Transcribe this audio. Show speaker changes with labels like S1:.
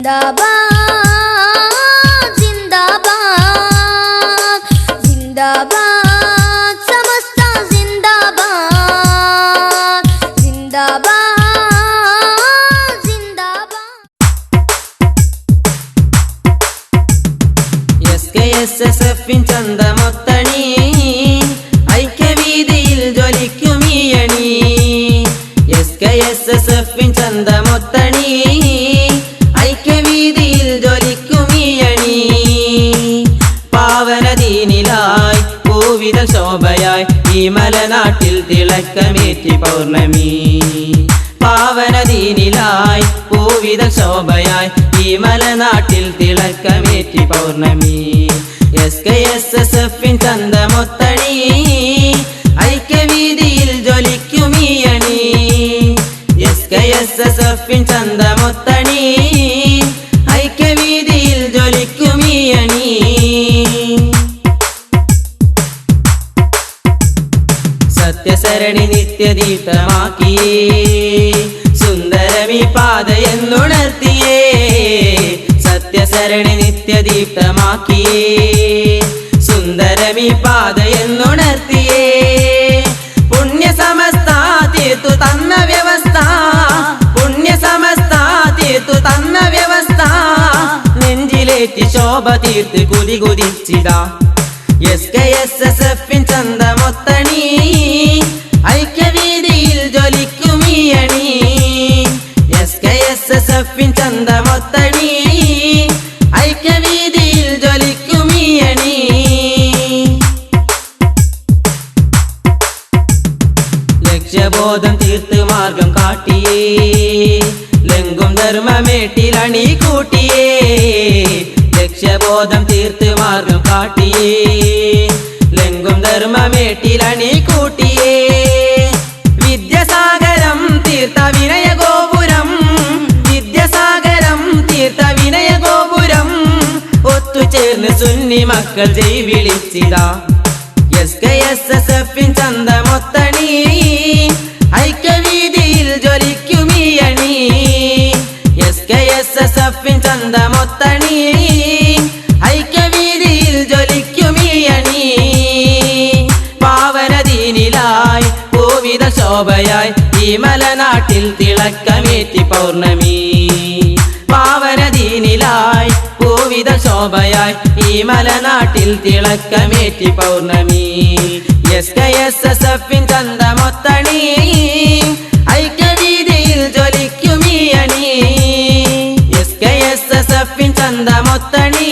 S1: जिंदाबाद जिंदाबाद जिंदाबाद समस्त जिंदाबाद जिंदाबाद जिंदाबाद
S2: SKSSF ചന്തമൊത്തണി ഐക്യവീതിയിൽ ജ്വലിക്കുമീയണി SKSSF ചന്തമൊത്തണി ഐക്യവീതിയിൽ ജ്വലിക്കുമീയണി പാവനദീനിലായി പൂവിത ശോഭയായി ഈ മലനാട്ടിൽ തിളക്കമേറ്റി പൗർണമി പാവനദീനിലായി പൂവിത ശോഭയായി ഈ മലനാട്ടിൽ തിളക്കമേറ്റി പൗർണമി SKSSF ചന്തമൊത്തണി ഐക്യവീതിയിൽ ജ്വലിക്കുമീയണി SKSSF ചന്തമൊത്തണി ഐക്യവീതിയിൽ ജ്വലിക്കുമീയണി സത്യസരണി നിത്യദീപ്തമാക്കിയേ സുന്ദരമീ പാതയെന്നുണർത്തിയേ സത്യസരണി നിത്യദീപ്തമാക്കിയേ സുന്ദരമീ പാതയെന്നുണർത്തിയേ പുണ്യസമസ്ത തീർത്തു തന്ന വ്യവസ്ഥ പുണ്യസമസ്ത തീർത്തു തന്ന വ്യവസ്ഥ നെഞ്ചിലേറ്റി ശോഭ തീർത്ത് കുതി കുതിച്ചിടാ SKSSF ചന്തമൊത്തണി ഐക്യവീതിയിൽ ജ്വലിക്കുമീയണി SKSSF ചന്തമൊത്തണി ഐക്യവീതിയിൽ ജ്വലിക്കുമീയണി ലക്ഷ്യബോധം തീർത്ത് മാർഗം കാട്ടിയേ ലംഘും ധർമ്മമേട്ടിലണി കൂട്ടിയേ ലക്ഷ്യബോധം തീർത്ത് മാർഗം കാട്ടിയേ ലംഘും ധർമ്മമേട്ടിലണി കൂട്ടിയേ വിദ്യാസാഗരം തീർത്ത വിനയഗോപുരം വിദ്യാസാഗരം തീർത്ത വിനയഗോപുരം ഒത്തുചേർന്ന് സുന്നി മക്കൾ ജയ് വിളിച്ചിടാ SKSSF ചന്തമൊത്തണി ഐക്യവീതിയിൽ ജ്വലിക്കുമീയണി SKSSF ചന്തമൊത്തണി ഐക്യവീതിയിൽ ജ്വലിക്കുമീയണി പാവനദീനിലായി പൂവിത ശോഭയായി ഈ മലനാട്ടിൽ തിളക്കമേറ്റി പൗർണമി പാവനദീനിലായി പൂവിത ശോഭയായി ഈ മലനാട്ടിൽ തിളക്കമേറ്റി പൗർണമി SKSSF ചന്തമൊത്തണി ഐക്യവീതിയിൽ ജ്വലിക്കുമീയണി SKSSF ചന്തമൊത്തണി